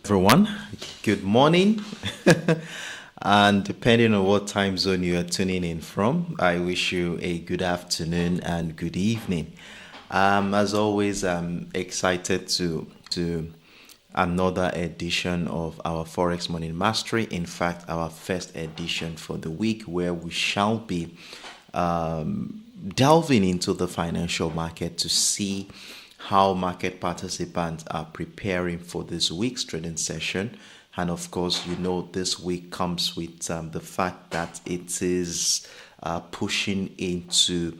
Everyone, good morning. And depending on what time zone you are tuning in from, I wish you a good afternoon and good evening. As always, I'm excited to another edition of our Forex Morning Mastery. In fact, our first edition for the week, where we shall be delving into the financial market to see how market participants are preparing for this week's trading session. And of course, this week comes with the fact that it is pushing into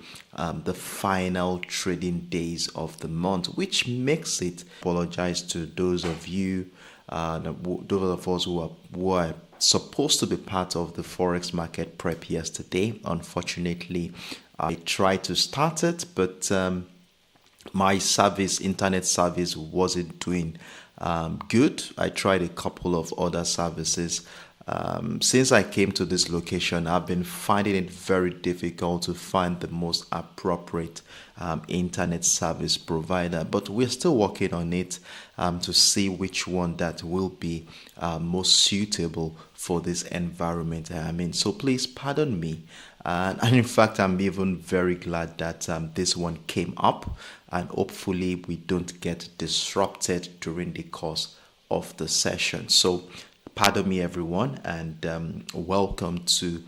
the final trading days of the month, which makes it apologize to those of you, those of us who are supposed to be part of the Forex market prep yesterday. Unfortunately, I tried to start it, but my internet service wasn't doing good. I tried a couple of other services. Since I came to this location, I've been finding it very difficult to find the most appropriate internet service provider, but we're still working on it to see which one that will be most suitable for this environment I'm in. So please pardon me. And in fact, I'm even very glad that this one came up, and hopefully we don't get disrupted during the course of the session. So pardon me, everyone, and welcome to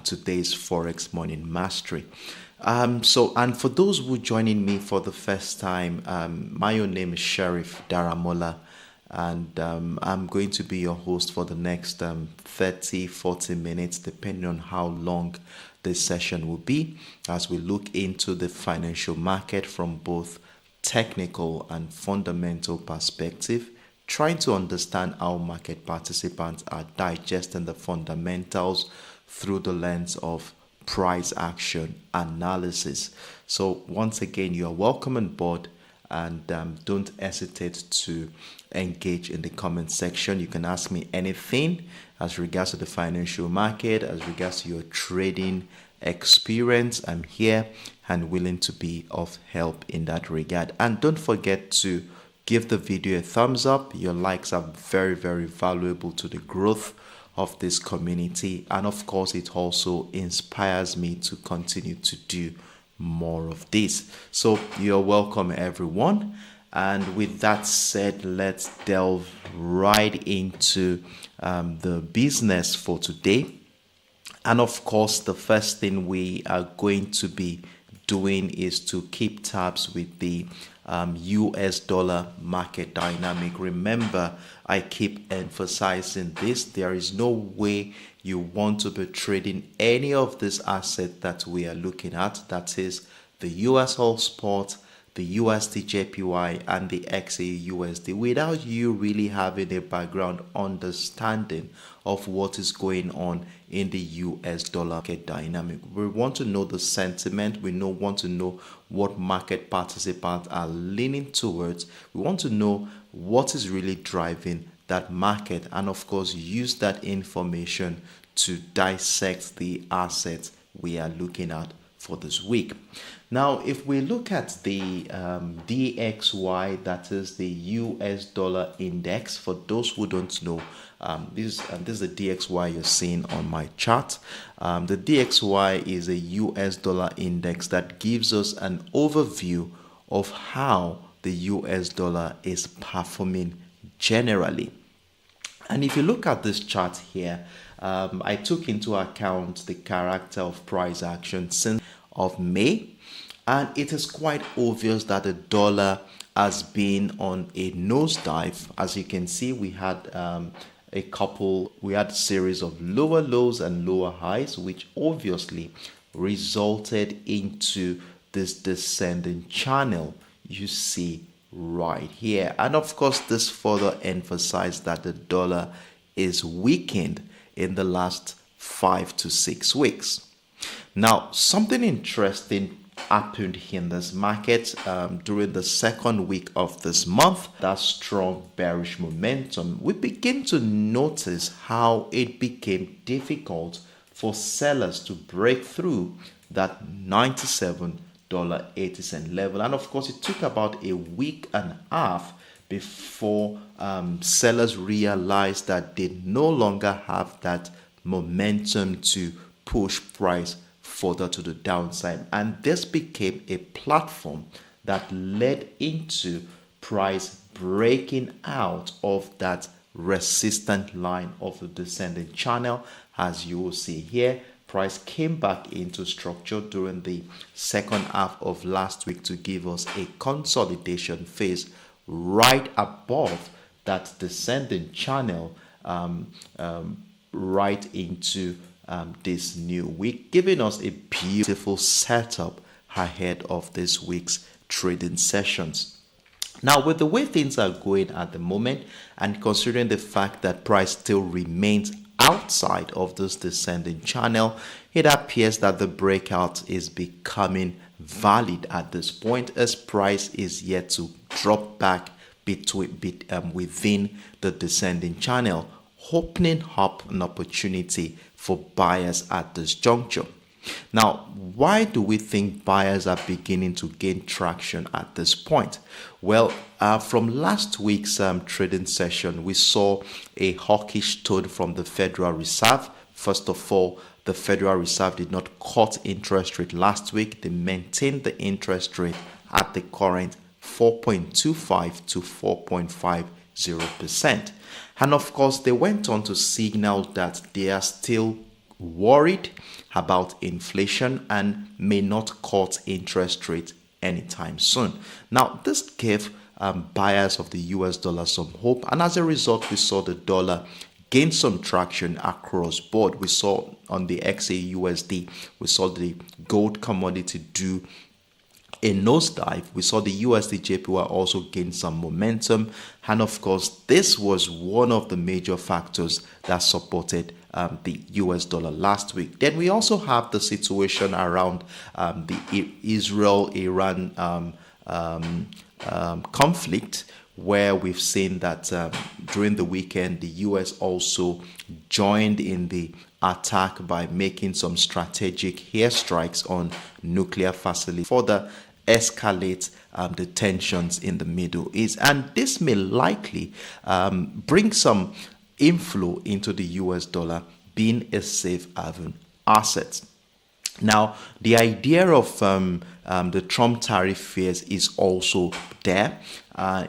today's Forex Morning Mastery. And for those who are joining me for the first time, my own name is Sheriff Daramola, and I'm going to be your host for the next 30-40 minutes, depending on how long this session will be, as we look into the financial market from both technical and fundamental perspective, trying to understand how market participants are digesting the fundamentals through the lens of price action analysis. So once again, you are welcome on board, and don't hesitate to engage in the comment section. You can ask me anything as regards to the financial market, as regards to your trading experience. I'm here and willing to be of help in that regard. And don't forget to give the video a thumbs up. Your likes are very, very valuable to the growth of this community, and of course it also inspires me to continue to do more of this. So you're welcome, everyone. And with that said, let's delve right into the business for today. And of course, the first thing we are going to be doing is to keep tabs with the US dollar market dynamic. Remember, I keep emphasizing this. There is no way you want to be trading any of this asset that we are looking at. That is the USOILSPOT, the USDJPY, and the XAUUSD, without you really having a background understanding of what is going on in the US dollar market dynamic. We want to know the sentiment. We want to know what market participants are leaning towards. We want to know what is really driving that market, and of course use that information to dissect the assets we are looking at for this week. Now, if we look at the DXY, that is the US dollar index, for those who don't know, this is the DXY you're seeing on my chart. The DXY is a US dollar index that gives us an overview of how the US dollar is performing generally. And if you look at this chart here, I took into account the character of price action since of May, and it is quite obvious that the dollar has been on a nosedive. As you can see, we had a series of lower lows and lower highs, which obviously resulted into this descending channel you see right here. And of course, this further emphasized that the dollar is weakened in the last 5 to 6 weeks. Now, something interesting happened in this market during the second week of this month. That strong bearish momentum, we begin to notice how it became difficult for sellers to break through that $97.80 level. And of course, it took about a week and a half before sellers realized that they no longer have that momentum to push price further to the downside. And this became a platform that led into price breaking out of that resistant line of the descending channel. As you will see here, price came back into structure during the second half of last week to give us a consolidation phase right above that descending channel, right into this new week, giving us a beautiful setup ahead of this week's trading sessions. Now, with the way things are going at the moment, and considering the fact that price still remains outside of this descending channel, it appears that the breakout is becoming valid at this point, as price is yet to drop back within the descending channel, opening up an opportunity for buyers at this juncture. Now, why do we think buyers are beginning to gain traction at this point? Well, from last week's trading session, we saw a hawkish tone from the Federal Reserve. First of all, the Federal Reserve did not cut interest rate last week. They maintained the interest rate at the current 4.25 to 4.50%. And of course, they went on to signal that they are still worried about inflation and may not cut interest rates anytime soon. Now, this gave buyers of the US dollar some hope, and as a result, we saw the dollar gain some traction across board. We saw on the XAUUSD, we saw the gold commodity do a nosedive. We saw the USDJPY also gain some momentum, and of course, this was one of the major factors that supported the US dollar last week. Then we also have the situation around the Israel-Iran conflict, where we've seen that during the weekend, the US also joined in the attack by making some strategic airstrikes on nuclear facilities, further escalate the tensions in the Middle East. And this may likely bring some inflow into the US dollar, being a safe haven asset. Now, the idea of the Trump tariff fears is also there,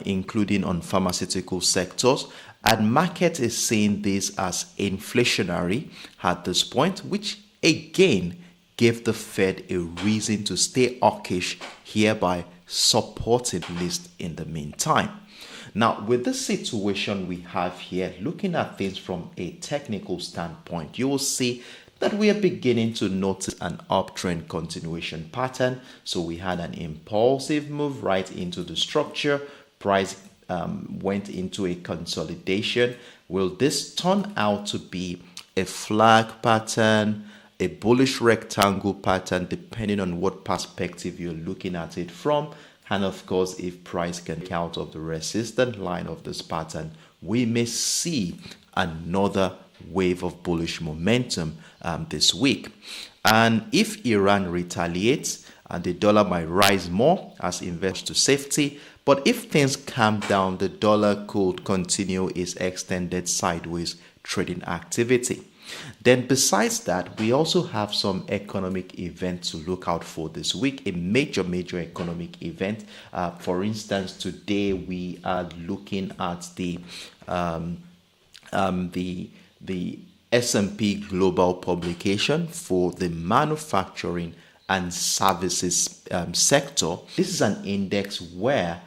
including on pharmaceutical sectors. And market is seeing this as inflationary at this point, which again gave the Fed a reason to stay hawkish, hereby supporting list in the meantime. Now, with the situation we have here, looking at things from a technical standpoint, you will see that we are beginning to notice an uptrend continuation pattern. So we had an impulsive move right into the structure. Price went into a consolidation. Will this turn out to be a flag pattern, a bullish rectangle pattern, depending on what perspective you're looking at it from? And of course, if price can get out of the resistant line of this pattern, we may see another wave of bullish momentum this week. And if Iran retaliates, the dollar might rise more as investors to safety. But if things calm down, the dollar could continue its extended sideways trading activity. Then besides that, we also have some economic events to look out for this week, a major economic event. For instance, today we are looking at the S&P Global publication for the manufacturing and services sector. This is an index where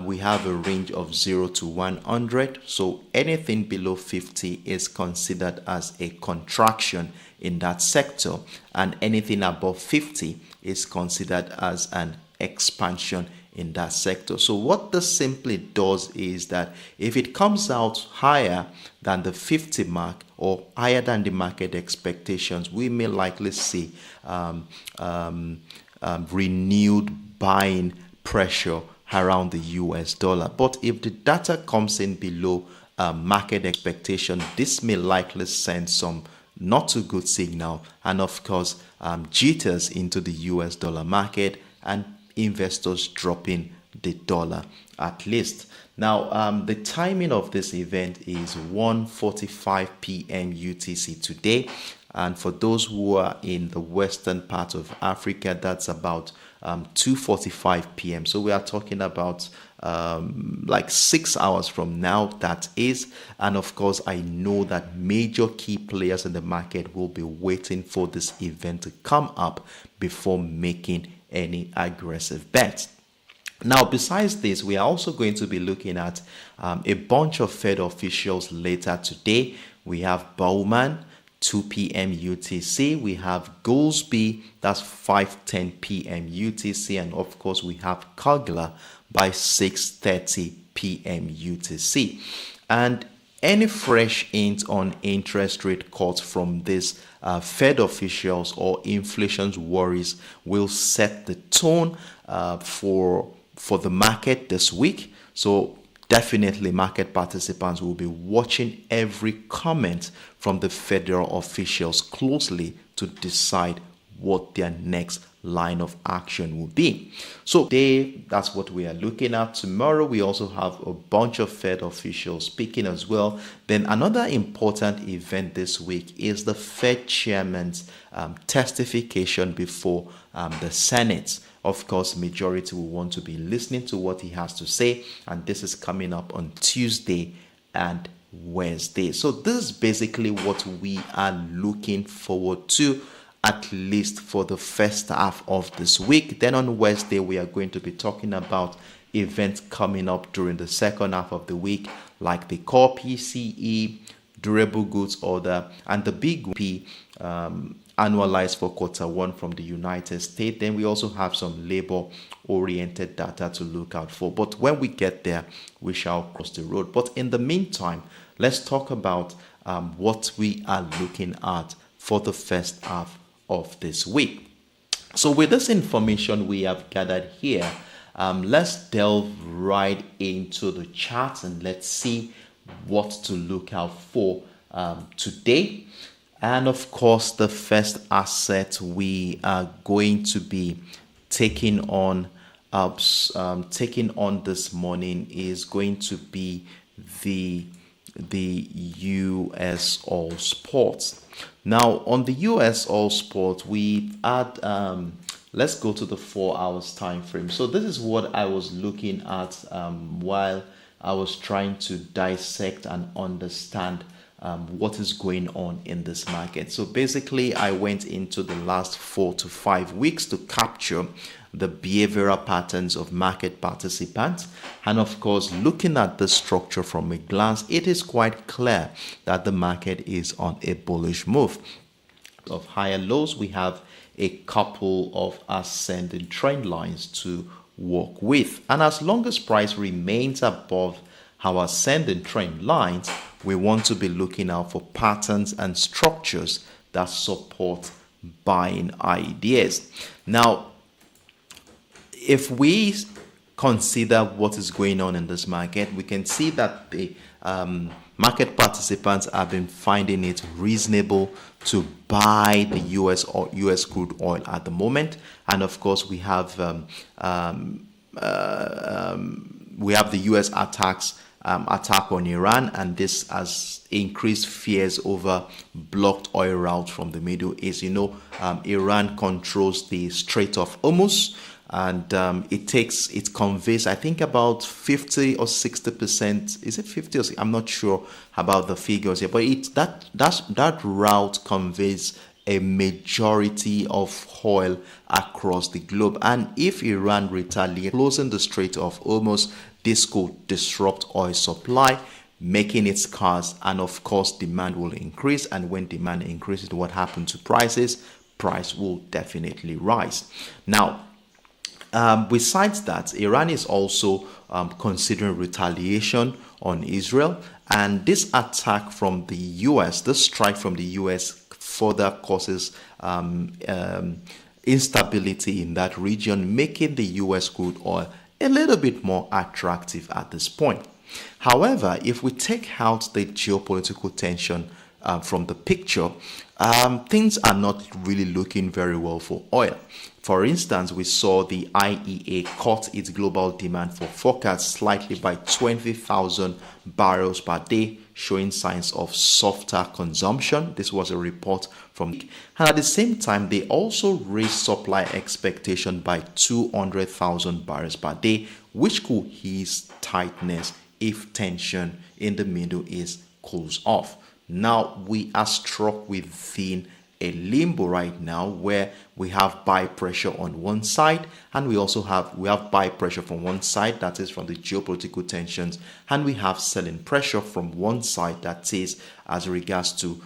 we have a range of 0 to 100. So anything below 50 is considered as a contraction in that sector, and anything above 50 is considered as an expansion in that sector. So what this simply does is that if it comes out higher than the 50 mark or higher than the market expectations, we may likely see renewed buying pressure around the US dollar. But if the data comes in below market expectation, this may likely send some not too good signal, and of course jitters into the US dollar market, and investors dropping the dollar at least. Now, the timing of this event is 1:45 p.m. UTC today. And for those who are in the western part of Africa, that's about 2:45 p.m. So we are talking about like 6 hours from now, that is. And of course, I know that major key players in the market will be waiting for this event to come up before making any aggressive bets. Now, besides this, we are also going to be looking at a bunch of Fed officials later today. We have Bowman, 2 p.m. UTC. We have Goolsbee, that's 5:10 p.m. UTC. And of course, we have Kugler by 6:30 p.m. UTC. And any fresh hint on interest rate cuts from these Fed officials or inflation worries will set the tone for the market this week. So definitely market participants will be watching every comment from the federal officials closely to decide what their next line of action will be. So today, that's what we are looking at. Tomorrow, we also have a bunch of Fed officials speaking as well. Then another important event this week is the Fed chairman's testification before the Senate. Of course, majority will want to be listening to what he has to say, and this is coming up on Tuesday and Wednesday. So this is basically what we are looking forward to, at least for the first half of this week. Then on Wednesday, we are going to be talking about events coming up during the second half of the week, like the core PCE, durable goods order, and the big P annualized for Q1 from the United States. Then we also have some labor-oriented data to look out for. But when we get there, we shall cross the road. But in the meantime, let's talk about what we are looking at for the first half of this week. So with this information we have gathered here, let's delve right into the charts and let's see what to look out for today. And of course, the first asset we are going to be taking on this morning is going to be the USOILSPOT. Now, on the USOILSPOT, we add let's go to the 4 hours time frame. So this is what I was looking at while I was trying to dissect and understand what is going on in this market. So basically, I went into the last 4 to 5 weeks to capture the behavioral patterns of market participants. And of course, looking at the structure from a glance, it is quite clear that the market is on a bullish move. Of higher lows, we have a couple of ascending trend lines to work with. And as long as price remains above our ascending trend lines, we want to be looking out for patterns and structures that support buying ideas. Now, if we consider what is going on in this market, we can see that the market participants have been finding it reasonable to buy the US crude oil at the moment. And of course, we have the US attack on Iran, and this has increased fears over blocked oil routes from the Middle East. Iran controls the Strait of Hormuz, and it conveys, I think, about 50 or 60%. Is it 50 or 60? I'm not sure about the figures here, but that route conveys a majority of oil across the globe. And if Iran retaliates, closing the Strait of Hormuz, this could disrupt oil supply, making it scarce, and of course demand will increase. And when demand increases, what happens to prices? Price will definitely rise. Now, besides that, Iran is also considering retaliation on Israel, and this attack from the US, this strike from the US, further causes instability in that region, making the US crude oil a little bit more attractive at this point. However, if we take out the geopolitical tension from the picture, things are not really looking very well for oil. For instance, we saw the IEA cut its global demand for forecast slightly by 20,000 barrels per day, showing signs of softer consumption. This was a report from, and at the same time, they also raised supply expectation by 200,000 barrels per day, which could ease tightness if tension in the Middle East cools off. Now we are struck within a limbo right now where we have buy pressure on one side, and we have buy pressure from one side, that is from the geopolitical tensions, and we have selling pressure from one side, that is as regards to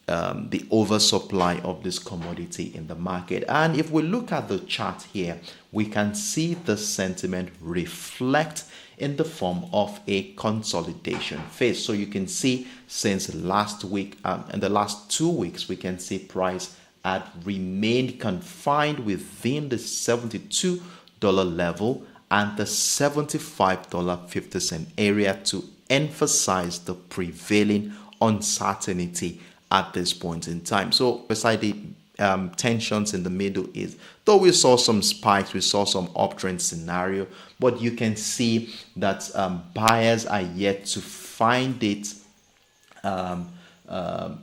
the oversupply of this commodity in the market. And if we look at the chart here, we can see the sentiment reflect in the form of a consolidation phase. So you can see since last week, in the last 2 weeks, we can see price had remained confined within the $72 level and the $75.50 area to emphasize the prevailing uncertainty at this point in time. So beside the tensions in the Middle East, though we saw some spikes, we saw some uptrend scenario, but you can see that buyers are yet to find it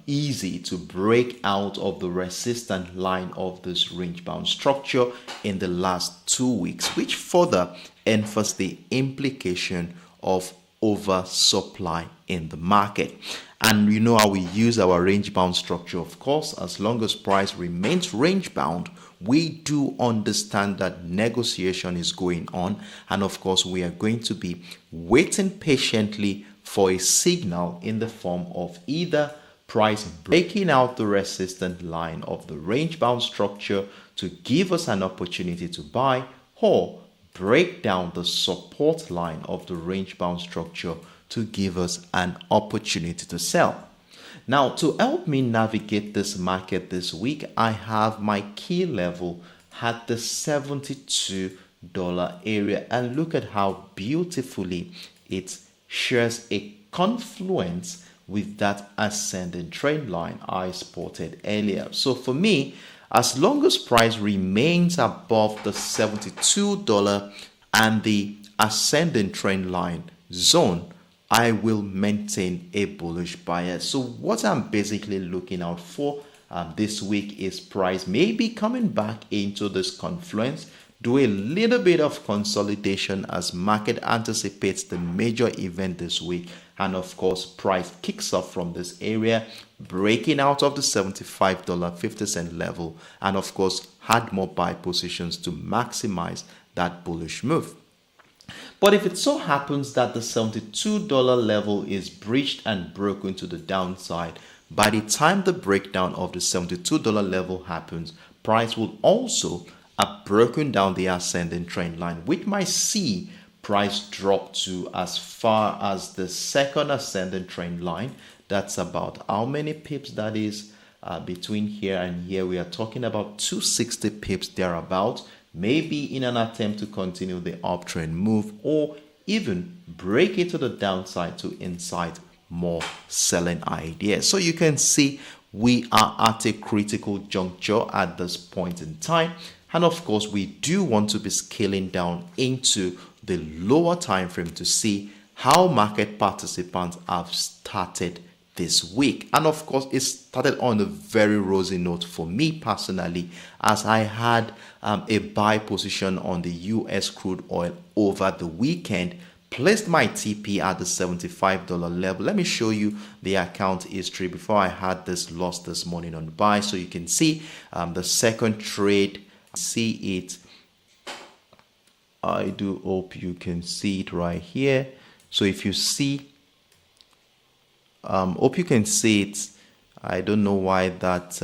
easy to break out of the resistant line of this range bound structure in the last 2 weeks, which further emphasizes the implication of oversupply in the market. And you know how we use our range bound structure, of course. As long as price remains range bound, we do understand that negotiation is going on, and of course we are going to be waiting patiently for a signal in the form of either price breaking out the resistant line of the range bound structure to give us an opportunity to buy, or break down the support line of the range bound structure to give us an opportunity to sell. Now, to help me navigate this market this week, I have my key level at the $72 area, and look at how beautifully it shares a confluence with that ascending trend line I spotted earlier. So for me, as long as price remains above the $72 and the ascending trend line zone, I will maintain a bullish bias. So what I'm basically looking out for this week is price maybe coming back into this confluence, do a little bit of consolidation as market anticipates the major event this week, and of course price kicks off from this area, breaking out of the $75.50 level, and of course had more buy positions to maximize that bullish move. But if it so happens that the $72 level is breached and broken to the downside, by the time the breakdown of the $72 level happens, price will also have broken down the ascending trend line, which might see price drop to as far as the second ascending trend line. That's about how many pips that is between here and here. We are talking about 260 pips thereabout, maybe in an attempt to continue the uptrend move, or even break it to the downside to incite more selling ideas. So you can see we are at a critical juncture at this point in time, and of course we do want to be scaling down into the lower time frame to see how market participants have started this week. And of course it started on a very rosy note for me personally, as I had a buy position on the US crude oil over the weekend, placed my TP at the $75 level. Let me show you the account history before I had this loss this morning on buy. So you can see the second trade, see it. I do hope you can see it right here. So if you see, hope you can see it. I don't know why that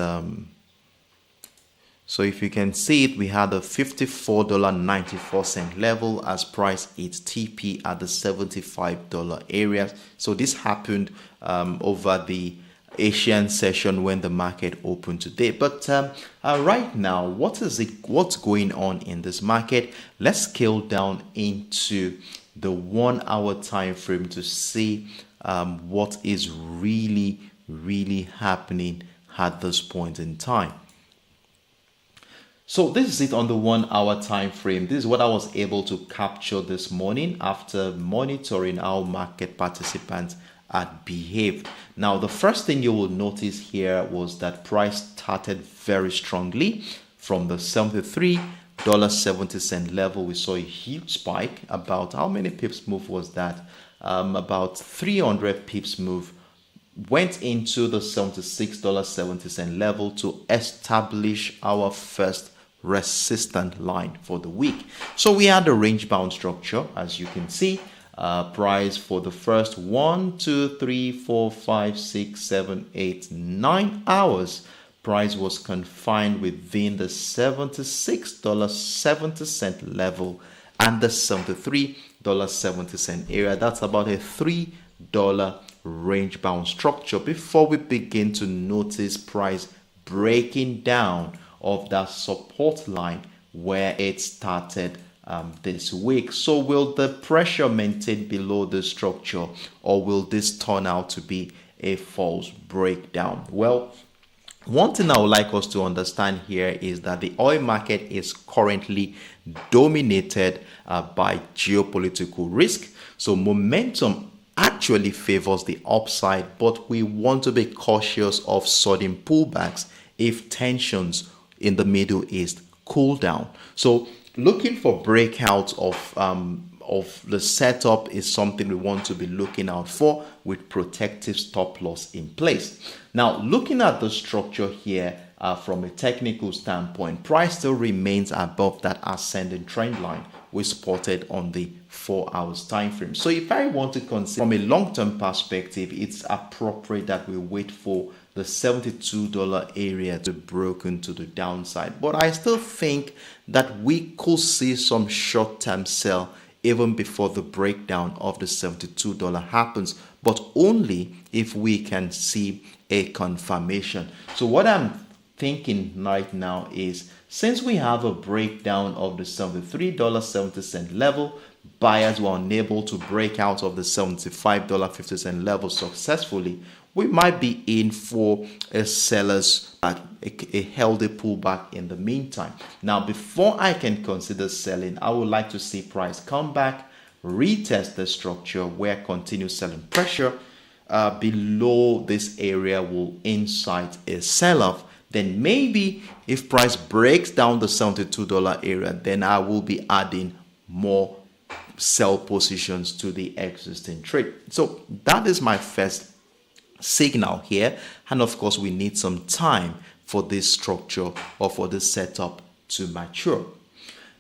so if you can see it, we had a $54.94 level as price hits TP at the $75 area. So this happened over the Asian session when the market opened today. But right now, what's going on in this market? Let's scale down into the 1 hour time frame to see what is really really happening at this point in time. So this is it on the 1 hour time frame. This is what I was able to capture this morning after monitoring how market participants had behaved. Now, the first thing you will notice here was that price started very strongly from the $73.70 level. We saw a huge spike. About how many pips move was that? About 300 pips move. Went into the $76.70 level to establish our first resistant line for the week. So we had a range bound structure, as you can see. Price for the first 1, 2, 3, 4, 5, 6, 7, 8, 9 hours. Price was confined within the $76.70 level and the $73.70 area. That's about a $3 range bound structure before we begin to notice price breaking down of that support line where it started this week. So will the pressure maintain below the structure, or will this turn out to be a false breakdown? Well, one thing I would like us to understand here is that the oil market is currently dominated by geopolitical risk. So momentum actually favors the upside, but we want to be cautious of sudden pullbacks if tensions in the Middle East cool down. So looking for breakouts of the setup is something we want to be looking out for with protective stop loss in place. Now, looking at the structure here from a technical standpoint, price still remains above that ascending trend line we spotted on the 4 hours time frame. So if I want to consider from a long-term perspective, it's appropriate that we wait for the $72 area to be broken to the downside. But I still think that we could see some short-term sell even before the breakdown of the $72 happens, but only if we can see a confirmation. So what I'm thinking right now is, since we have a breakdown of the $73.70 level, buyers were unable to break out of the $75.50 level successfully, we might be in for a seller's a healthy pullback in the meantime. Now, before I can consider selling, I would like to see price come back, retest the structure where continued selling pressure below this area will incite a sell-off. Then maybe if price breaks down the $72 area, then I will be adding more sell positions to the existing trade. So that is my first signal here, and of course we need some time for this structure or for this setup to mature.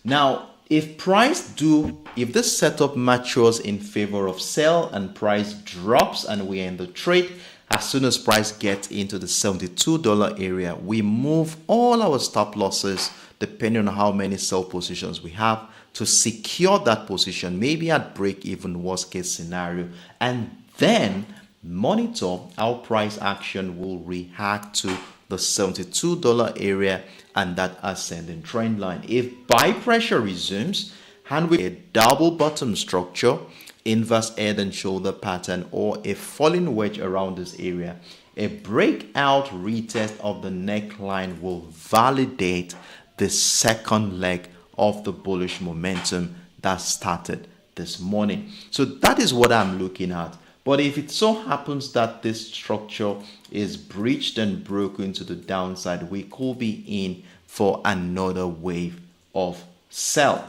Now, if this setup matures in favor of sell and price drops and we end the trade, as soon as price gets into the $72 area, we move all our stop losses depending on how many sell positions we have to secure that position, maybe at break even, worst case scenario, and then monitor how price action will react to the $72 area and that ascending trend line. If buy pressure resumes and with a double bottom structure, inverse head and shoulder pattern, or a falling wedge around this area, a breakout retest of the neckline will validate the second leg of the bullish momentum that started this morning. So that is what I'm looking at. But if it so happens that this structure is breached and broken to the downside, we could be in for another wave of sell.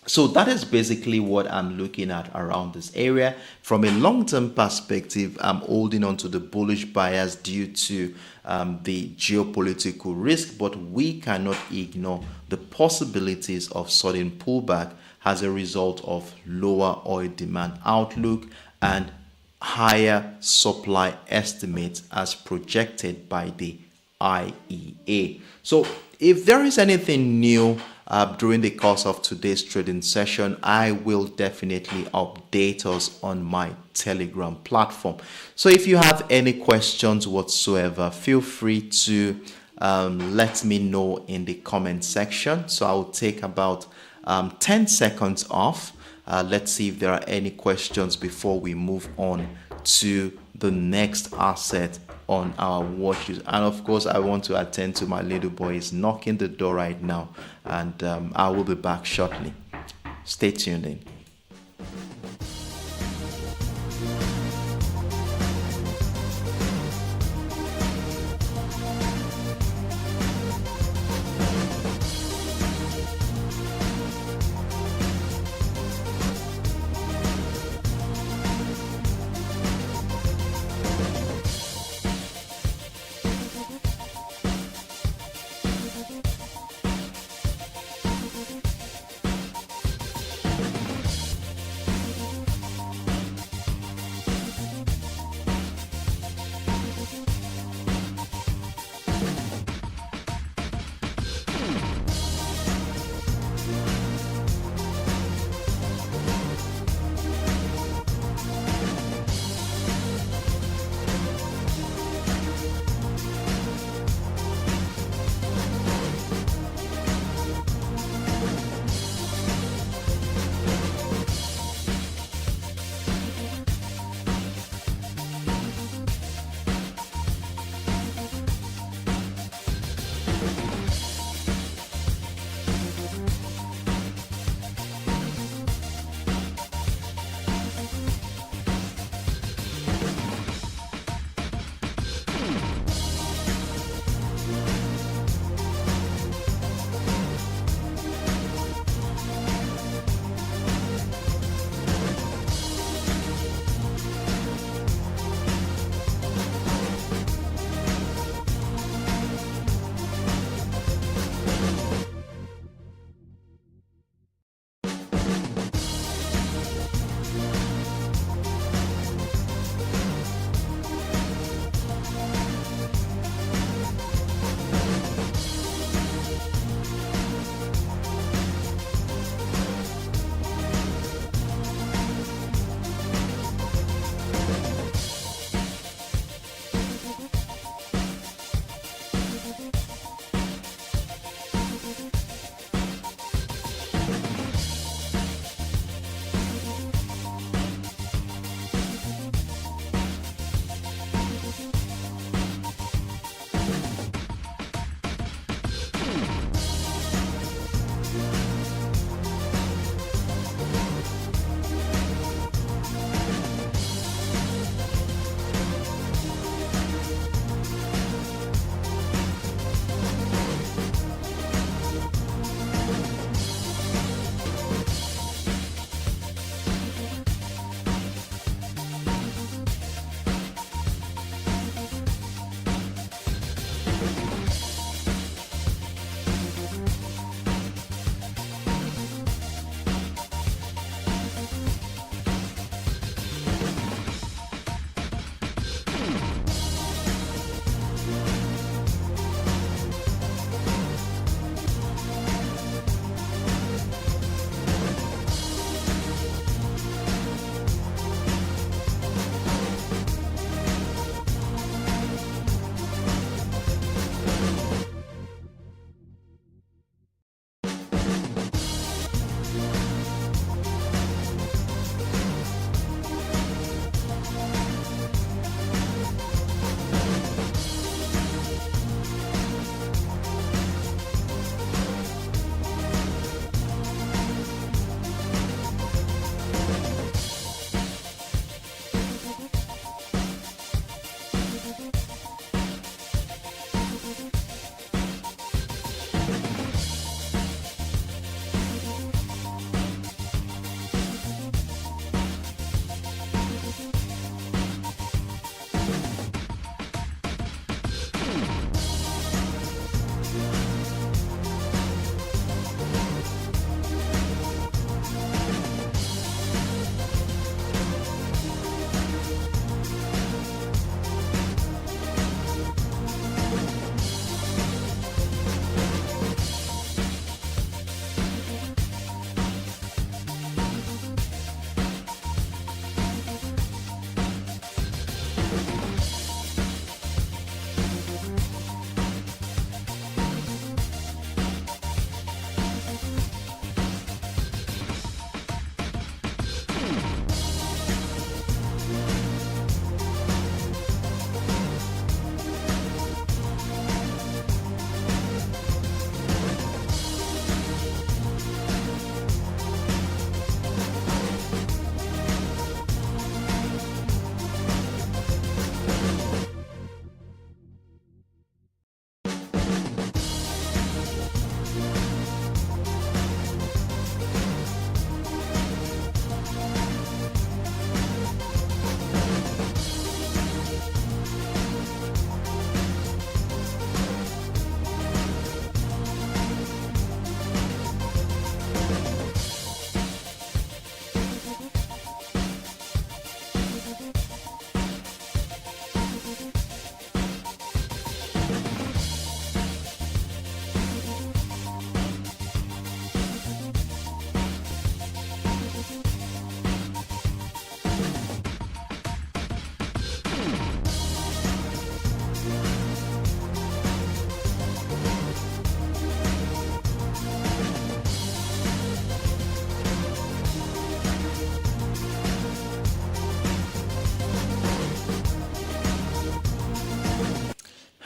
So that is basically what I'm looking at around this area. From a long-term perspective, I'm holding on to the bullish bias due to the geopolitical risk, but we cannot ignore the possibilities of sudden pullback as a result of lower oil demand outlook and higher supply estimates as projected by the IEA. So if there is anything new during the course of today's trading session, I will definitely update us on my Telegram platform. So if you have any questions whatsoever, feel free to let me know in the comment section. So I'll take about 10 seconds off. Let's see if there are any questions before we move on to the next asset on our watches. And of course, I want to attend to my little boy. He's knocking the door right now, and I will be back shortly. Stay tuned in.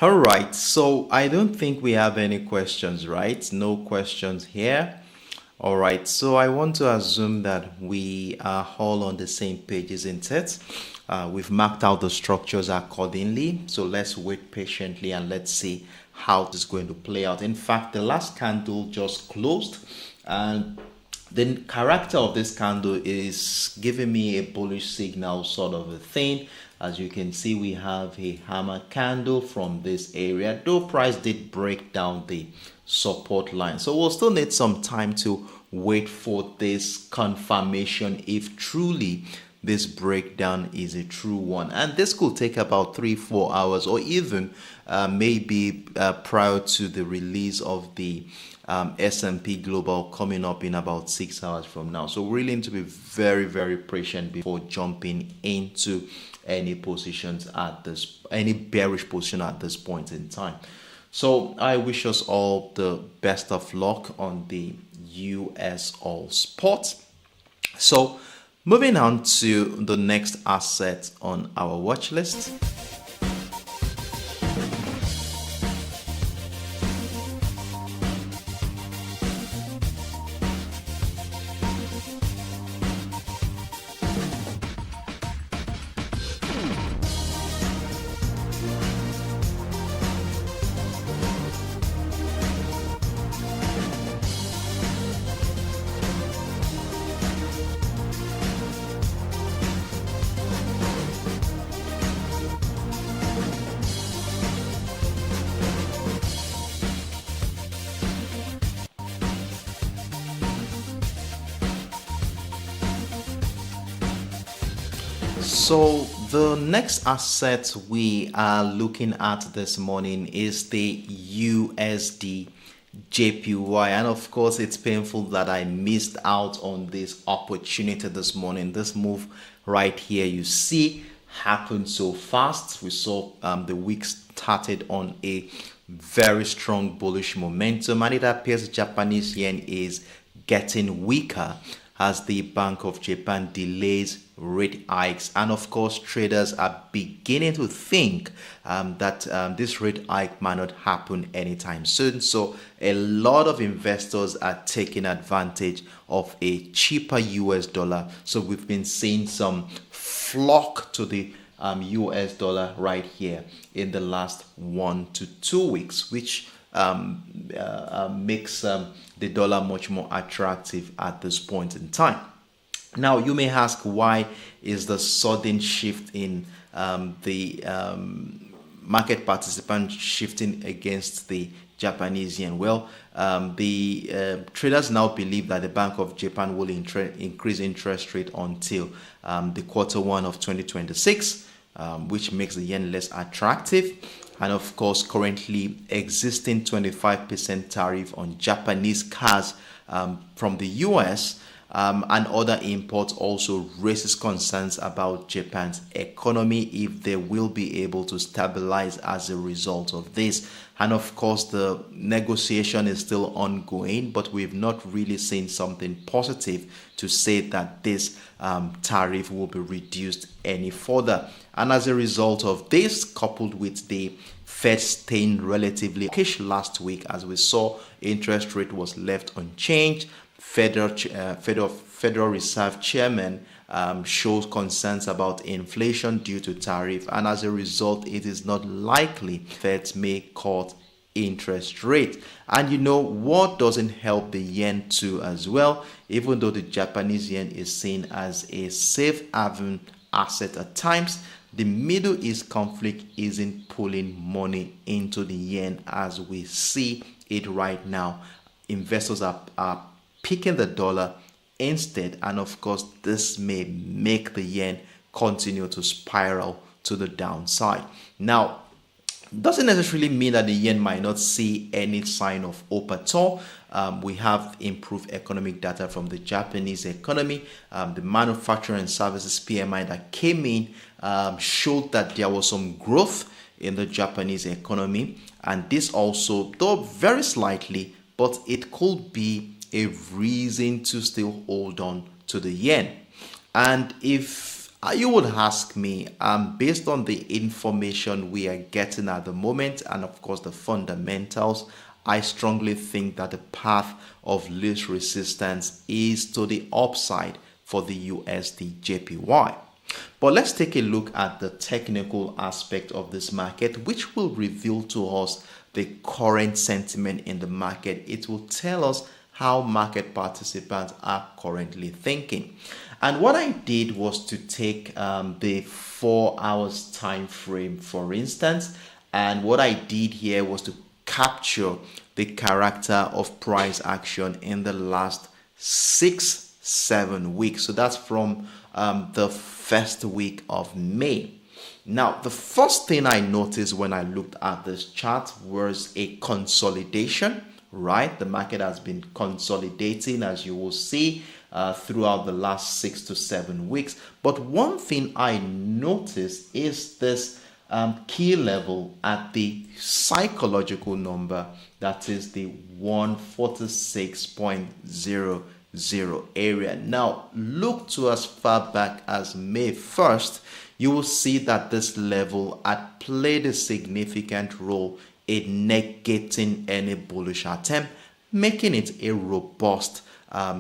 All right, so I don't think we have any questions, right? No questions here. All right, so I want to assume that we are all on the same page, isn't it? We've marked out the structures accordingly, so let's wait patiently and let's see how this is going to play out. In fact, the last candle just closed, and the character of this candle is giving me a bullish signal sort of a thing. As you can see, we have a hammer candle from this area, though price did break down the support line, so we'll still need some time to wait for this confirmation if truly this breakdown is a true one. And this could take about 3-4 hours, or even maybe prior to the release of the S&P Global coming up in about 6 hours from now. So we really need to be very, very patient before jumping into any positions at this, any bearish position at this point in time. So I wish us all the best of luck on the USOILSPOT. So moving on to the next asset on our watch list. So the next asset we are looking at this morning is the USDJPY, and of course it's painful that I missed out on this opportunity this morning. This move right here, you see, happened so fast. We saw the week started on a very strong bullish momentum, and it appears the Japanese yen is getting weaker as the Bank of Japan delays rate hikes, and of course traders are beginning to think that this rate hike might not happen anytime soon. So a lot of investors are taking advantage of a cheaper US dollar. So we've been seeing some flock to the US dollar right here in the last 1 to 2 weeks, which makes the dollar much more attractive at this point in time. Now you may ask, why is the sudden shift in the market participants shifting against the Japanese yen? Well, the traders now believe that the Bank of Japan will increase interest rate until the Q1 of 2026, which makes the yen less attractive. And of course, currently existing 25% tariff on Japanese cars from the US and other imports also raises concerns about Japan's economy, if they will be able to stabilize as a result of this. And of course, the negotiation is still ongoing, but we've not really seen something positive to say that this tariff will be reduced any further. And as a result of this, coupled with the Fed staying relatively hawkish last week, as we saw, interest rate was left unchanged. Federal Reserve Chairman shows concerns about inflation due to tariff, and as a result, it is not likely Fed may cut interest rate. And you know what doesn't help the yen too as well? Even though the Japanese yen is seen as a safe haven asset at times, the Middle East conflict isn't pulling money into the yen as we see it right now. Investors are picking the dollar instead, and of course this may make the yen continue to spiral to the downside. Now, doesn't necessarily mean that the yen might not see any sign of hope at all. We have improved economic data from the Japanese economy. The manufacturing and services PMI that came in showed that there was some growth in the Japanese economy, and this also, though very slightly, but it could be a reason to still hold on to the yen. And if You would ask me, based on the information we are getting at the moment and of course the fundamentals, I strongly think that the path of least resistance is to the upside for the USDJPY. But let's take a look at the technical aspect of this market, which will reveal to us the current sentiment in the market. It will tell us how market participants are currently thinking. And what I did was to take the 4 hours time frame, for instance, and what I did here was to capture the character of price action in the last 6-7 weeks. So that's from the first week of May. Now, the first thing I noticed when I looked at this chart was a consolidation, right? The market has been consolidating, as you will see, throughout the last 6 to 7 weeks. But one thing I noticed is this key level at the psychological number, that is the 146.00 area. Now, look to as far back as May 1st, you will see that this level had played a significant role in negating any bullish attempt, making it a robust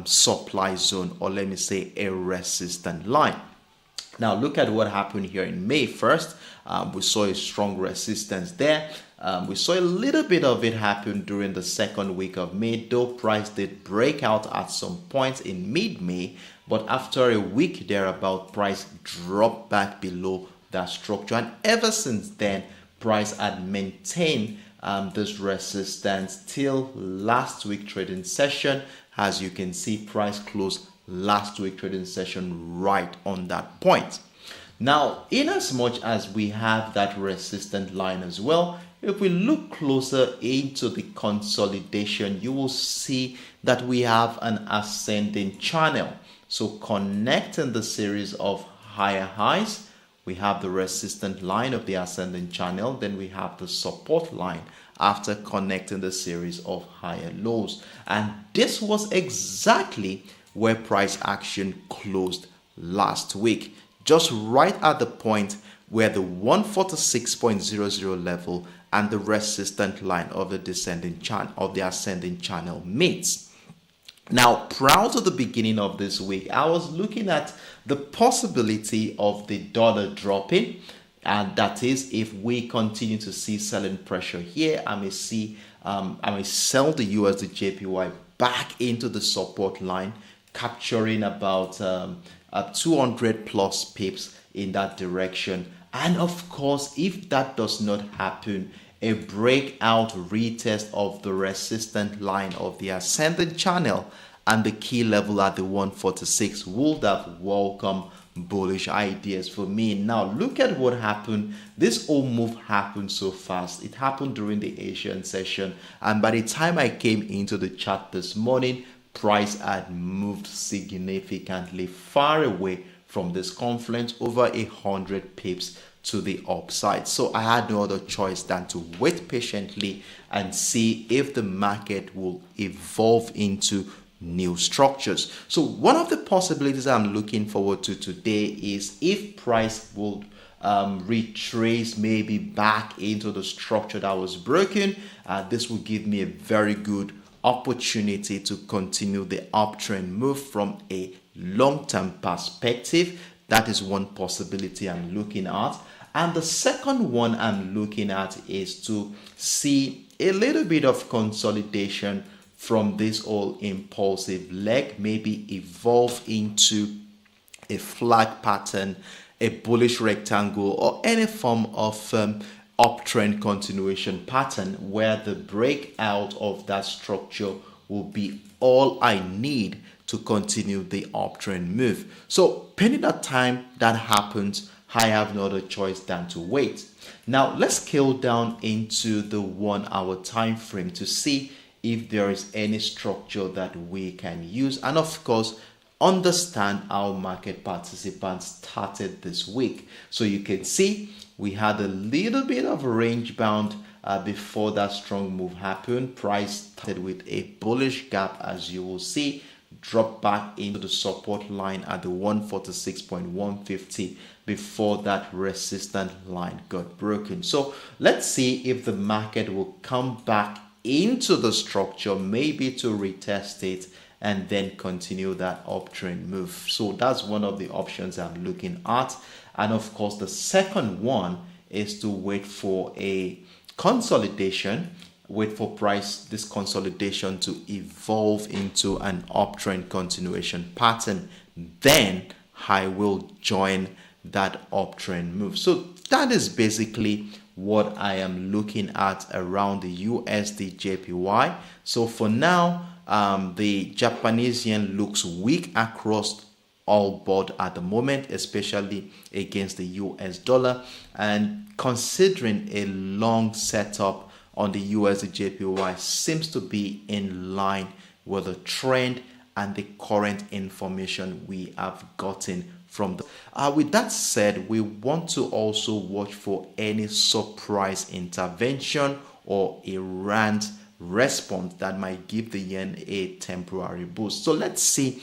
supply zone, or let me say a resistant line. Now look at what happened here in May 1st. We saw a strong resistance there. We saw a little bit of it happen during the second week of May, though price did break out at some point in mid-May, but after a week thereabout, price dropped back below that structure, and ever since then price had maintained this resistance till last week trading session. As you can see, price closed last week trading session right on that point. Now, in as much as we have that resistant line as well, if we look closer into the consolidation, you will see that we have an ascending channel. So connecting the series of higher highs, we have the resistant line of the ascending channel, then we have the support line after connecting the series of higher lows. And this was exactly where price action closed last week, just right at the point where the 146.00 level and the resistant line of the descending channel of the ascending channel meets. Now, prior to the beginning of this week, I was looking at the possibility of the dollar dropping, and that is, if we continue to see selling pressure here, I may sell the USDJPY back into the support line, capturing about 200 plus pips in that direction. And of course, if that does not happen, a breakout retest of the resistant line of the ascending channel and the key level at the 146 would have welcome bullish ideas for me. Now look at what happened. This whole move happened so fast. It happened during the Asian session, and by the time I came into the chart this morning, price had moved significantly far away from this confluence, over 100 pips to the upside. So I had no other choice than to wait patiently and see if the market will evolve into new structures. So one of the possibilities I'm looking forward to today is if price will retrace maybe back into the structure that was broken. This will give me a very good opportunity to continue the uptrend move from a long-term perspective. That is one possibility I'm looking at. And the second one I'm looking at is to see a little bit of consolidation from this all impulsive leg, maybe evolve into a flag pattern, a bullish rectangle, or any form of uptrend continuation pattern where the breakout of that structure will be all I need to continue the uptrend move. So pending that time that happens, I have no other choice than to wait. Now let's scale down into the 1 hour time frame to see if there is any structure that we can use, and of course understand how market participants started this week. So you can see we had a little bit of a range bound before that strong move happened. Price started with a bullish gap, as you will see, drop back into the support line at the 146.150 before that resistance line got broken. So let's see if the market will come back into the structure, maybe to retest it and then continue that uptrend move. So that's one of the options I'm looking at. And of course, the second one is to wait for a consolidation, wait for this consolidation to evolve into an uptrend continuation pattern. Then I will join that uptrend move. So that is basically what I am looking at around the USDJPY. So for now, the Japanese yen looks weak across all board at the moment, especially against the US dollar. And considering a long setup on the USDJPY seems to be in line with the trend and the current information we have gotten from the with that said, we want to also watch for any surprise intervention or a rand response that might give the yen a temporary boost. So let's see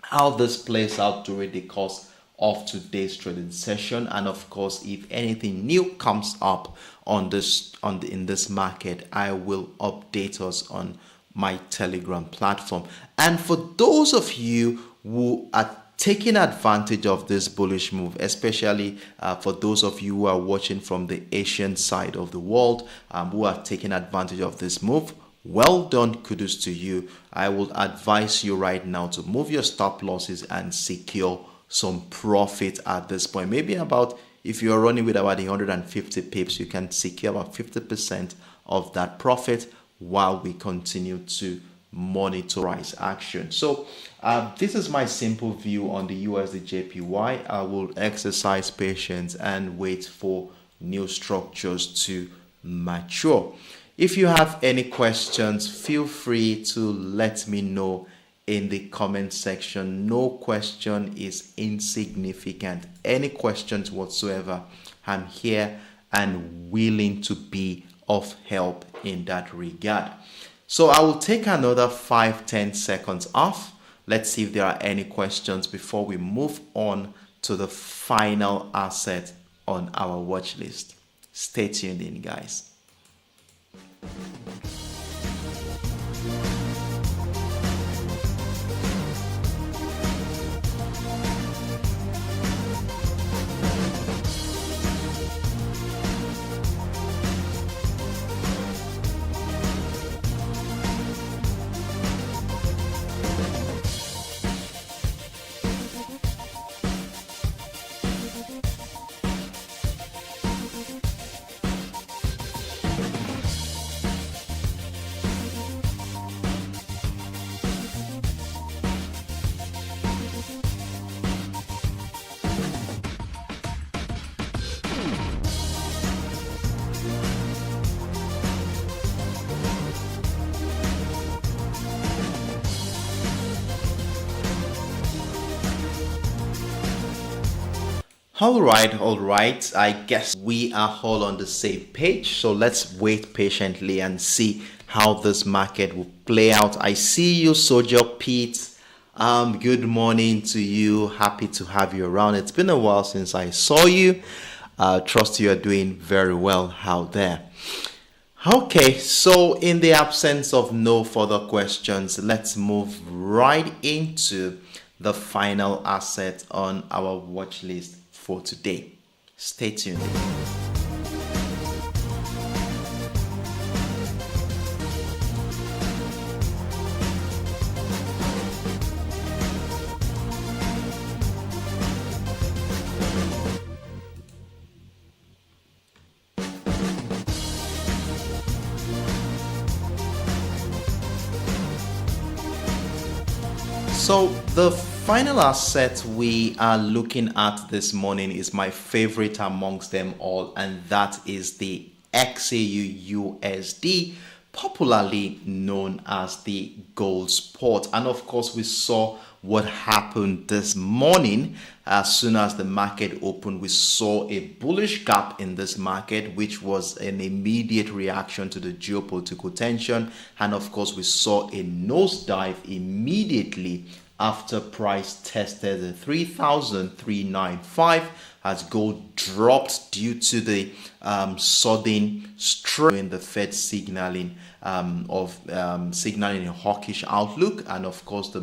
how this plays out during the course of today's trading session, and of course, if anything new comes up in this market, I will update us on my Telegram platform. And for those of you who are taking advantage of this bullish move, especially for those of you who are watching from the Asian side of the world, who are taking advantage of this move, well done, kudos to you. I will advise you right now to move your stop losses and secure some profit at this point. Maybe about, if you're running with about 150 pips, you can secure about 50% of that profit while we continue to monitor price action. So this is my simple view on the USDJPY. I will exercise patience and wait for new structures to mature. If you have any questions, feel free to let me know in the comment section. No question is insignificant. Any questions whatsoever, I'm here and willing to be of help in that regard. So I will take another 5-10 seconds off. Let's see if there are any questions before we move on to the final asset on our watch list. Stay tuned in, guys. All right. I guess we are all on the same page. So let's wait patiently and see how this market will play out. I see you, Soldier Pete. Good morning to you. Happy to have you around. It's been a while since I saw you. Trust you are doing very well out there. Okay, so in the absence of no further questions, let's move right into the final asset on our watch list for today. Stay tuned. So the final asset we are looking at this morning is my favorite amongst them all, and that is the XAUUSD popularly known as the gold spot. And of course, we saw what happened this morning. As soon as the market opened, we saw a bullish gap in this market, which was an immediate reaction to the geopolitical tension. And of course, we saw a nosedive immediately after price tested the 3,395 as gold dropped due to the sudden strength in the Fed signaling signaling a hawkish outlook, and of course the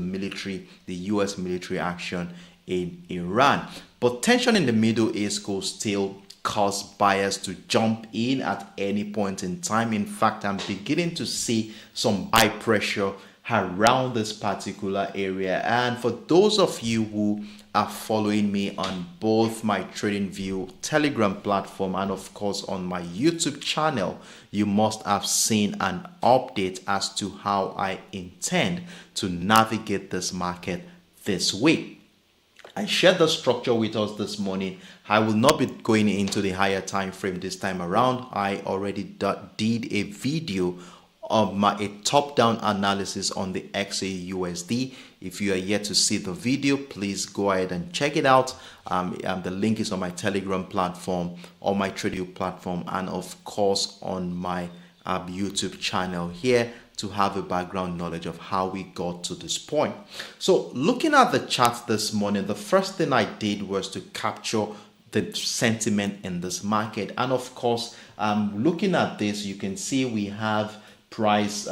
US military action in Iran. But tension in the Middle East could still cause buyers to jump in at any point in time. In fact, I'm beginning to see some buy pressure around this particular area. And for those of you who are following me on both my TradingView Telegram platform and of course on my YouTube channel, you must have seen an update as to how I intend to navigate this market this week. I shared the structure with us this morning. I will not be going into the higher time frame this time around. I already did a video of a top-down analysis on the XAUUSD. If you are yet to see the video, please go ahead and check it out. The link is on my Telegram platform, on my TradingView platform, and of course on my YouTube channel here to have a background knowledge of how we got to this point. So looking at the chart this morning, the first thing I did was to capture the sentiment in this market. And of course, looking at this, you can see we have price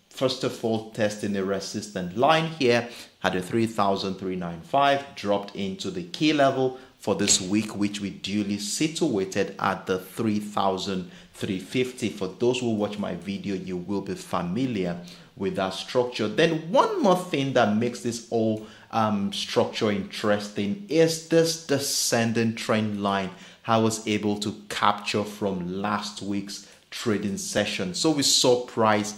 first of all testing a resistant line here at a 3,395, dropped into the key level for this week, which we duly situated at the 3,350. For those who watch my video, you will be familiar with that structure. Then one more thing that makes this whole structure interesting is this descending trend line I was able to capture from last week's trading session. So we saw price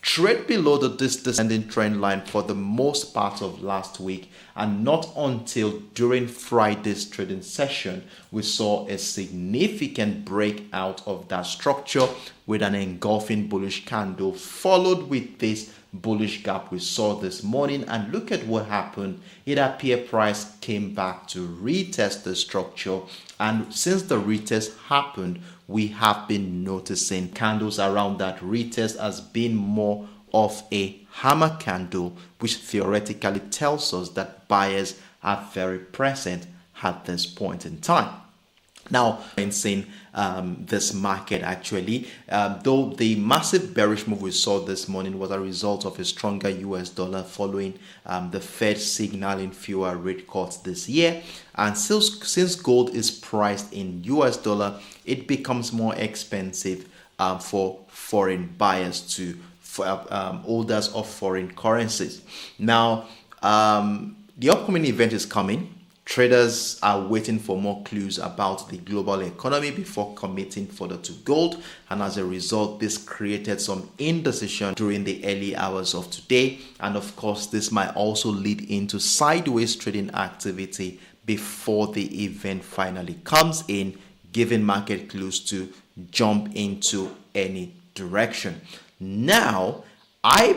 trade below this descending trend line for the most part of last week, and not until during Friday's trading session we saw a significant breakout of that structure with an engulfing bullish candle, followed with this bullish gap we saw this morning. And look at what happened. It appeared price came back to retest the structure, and since the retest happened, we have been noticing candles around that retest as being more of a hammer candle, which theoretically tells us that buyers are very present at this point in time. Now, in seeing this market actually, though the massive bearish move we saw this morning was a result of a stronger US dollar following the Fed signaling fewer rate cuts this year. And since gold is priced in US dollar, it becomes more expensive for foreign buyers holders of foreign currencies. Now, the upcoming event is coming. Traders are waiting for more clues about the global economy before committing further to gold, and as a result, this created some indecision during the early hours of today. And of course, this might also lead into sideways trading activity before the event finally comes in, giving market clues to jump into any direction. Now, I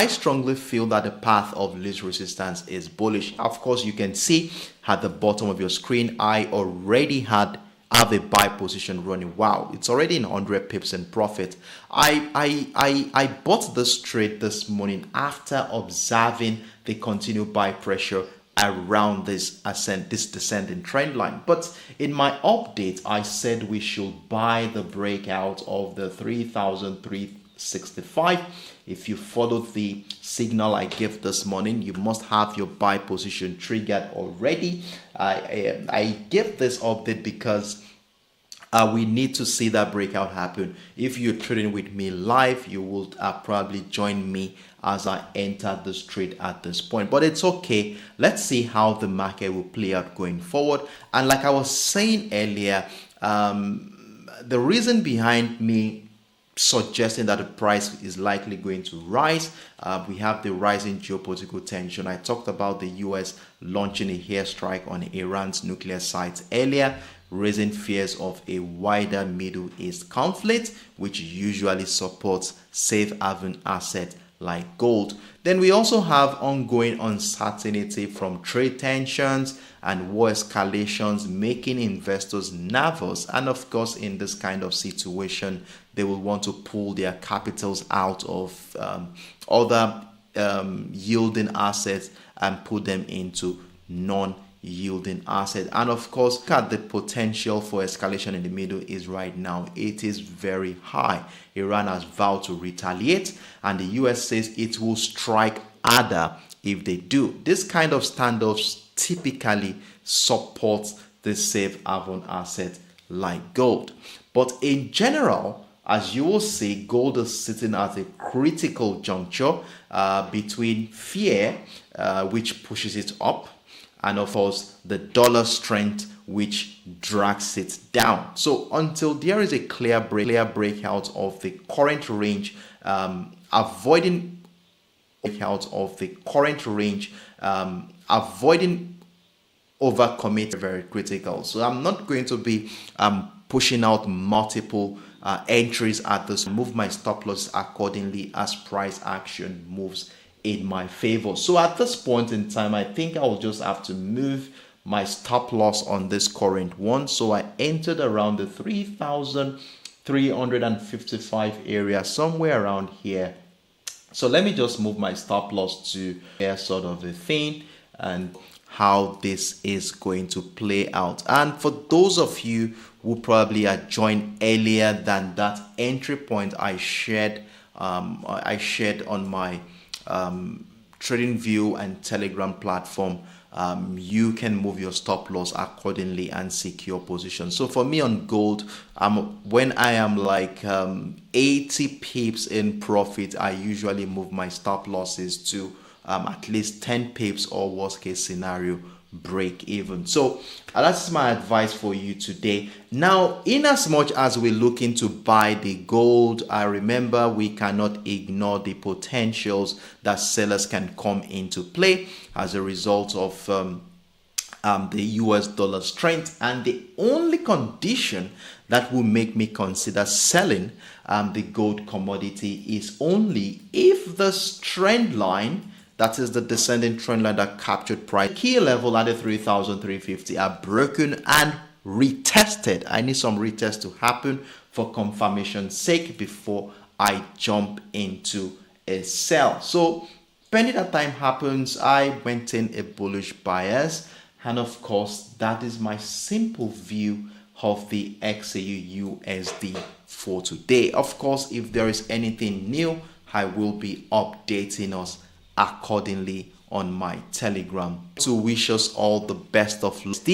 strongly feel that the path of least resistance is bullish. Of course, you can see at the bottom of your screen, I already have a buy position running. Wow, it's already in 100 pips in profit. I bought this trade this morning after observing the continued buy pressure around this descending trend line. But in my update, I said we should buy the breakout of the 3,365. If you followed the signal I gave this morning, you must have your buy position triggered already. I gave this update because we need to see that breakout happen. If you're trading with me live, you will probably join me as I enter this trade at this point. But it's okay. Let's see how the market will play out going forward. And like I was saying earlier, the reason behind me suggesting that the price is likely going to rise, we have the rising geopolitical tension. I talked about the US launching a airstrike on Iran's nuclear sites earlier. raising fears of a wider Middle East conflict, which usually supports safe haven assets like gold. Then we also have ongoing uncertainty from trade tensions and war escalations, making investors nervous. And of course, in this kind of situation, they will want to pull their capitals out of other yielding assets and put them into non-yielding assets. And of course, look at the potential for escalation in the Middle East right now. It is very high. Iran has vowed to retaliate, and the US says it will strike harder if they do. This kind of standoffs typically supports the safe haven asset like gold. But in general, as you will see, gold is sitting at a critical juncture between fear, which pushes it up, and of course the dollar strength, which drags it down. So until there is a clear breakout of the current range, avoiding overcommit, very critical. So I'm not going to be pushing out multiple entries at this. Move my stop loss accordingly as price action moves in my favor. So at this point in time, I think I will just have to move my stop loss on this current one. So I entered around the 3,355 area, somewhere around here. So let me just move my stop loss to there, sort of a thing, and how this is going to play out. And for those of you who probably had joined earlier than that entry point I shared on my TradingView and Telegram platform, you can move your stop loss accordingly and secure position. So for me on gold, when I am like 80 pips in profit, I usually move my stop losses to at least 10 pips, or worst case scenario, break even. So that's my advice for you today. Now, in as much as we're looking to buy the gold, I remember we cannot ignore the potentials that sellers can come into play as a result of the US dollar strength. And the only condition that will make me consider selling the gold commodity is only if the trend line, that is the descending trend line that captured price, key level at the 3,350 are broken and retested. I need some retest to happen for confirmation's sake before I jump into a sell. So pending that time happens, I maintain a bullish bias. And of course, that is my simple view of the XAUUSD for today. Of course, if there is anything new, I will be updating us accordingly on my Telegram. To wish us all the best of luck.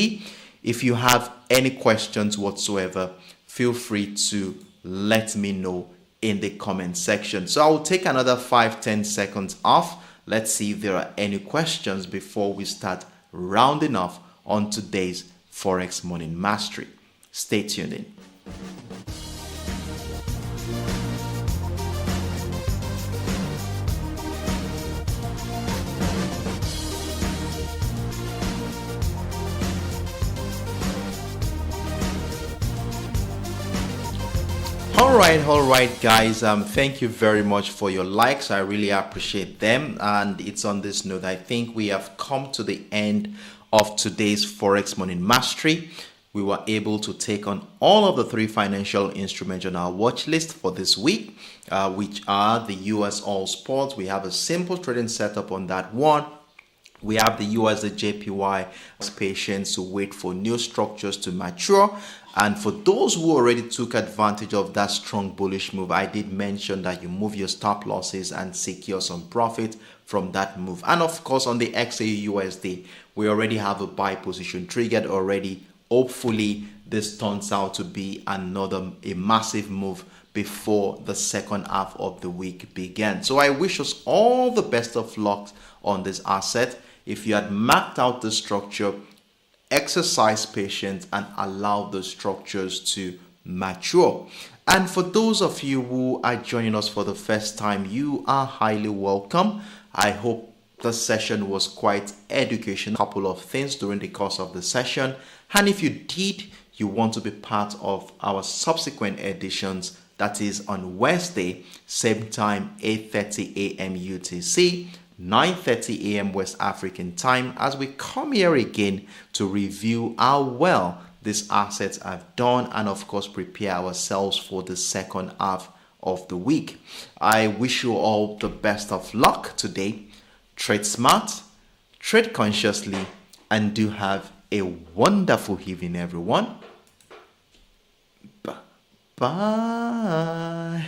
If you have any questions whatsoever, feel free to let me know in the comment section. So I will take another 5-10 seconds off. Let's see if there are any questions before we start rounding off on today's Forex Morning Mastery. Stay tuned in. All right guys, thank you very much for your likes. I really appreciate them. And it's on this note, I think we have come to the end of today's Forex Morning Mastery. We were able to take on all of the 3 financial instruments on our watch list for this week, which are the USOILSPOT. We have a simple trading setup on that one. We have the USDJPY, patience to wait for new structures to mature. And for those who already took advantage of that strong bullish move, I did mention that you move your stop losses and secure some profit from that move. And of course, on the XAUUSD, we already have a buy position triggered already. Hopefully, this turns out to be a massive move before the second half of the week begins. So I wish us all the best of luck on this asset. If you had mapped out the structure, exercise patience and allow the structures to mature. And for those of you who are joining us for the first time, you are highly welcome. I hope the session was quite educational. A couple of things during the course of the session. And if you did you want to be part of our subsequent editions, that is on Wednesday, same time, 8:30 a.m. UTC, 9:30 a.m. West African time, as we come here again to review how well these assets have done and of course prepare ourselves for the second half of the week. I wish you all the best of luck today. Trade smart, trade consciously, and do have a wonderful evening, everyone. Bye.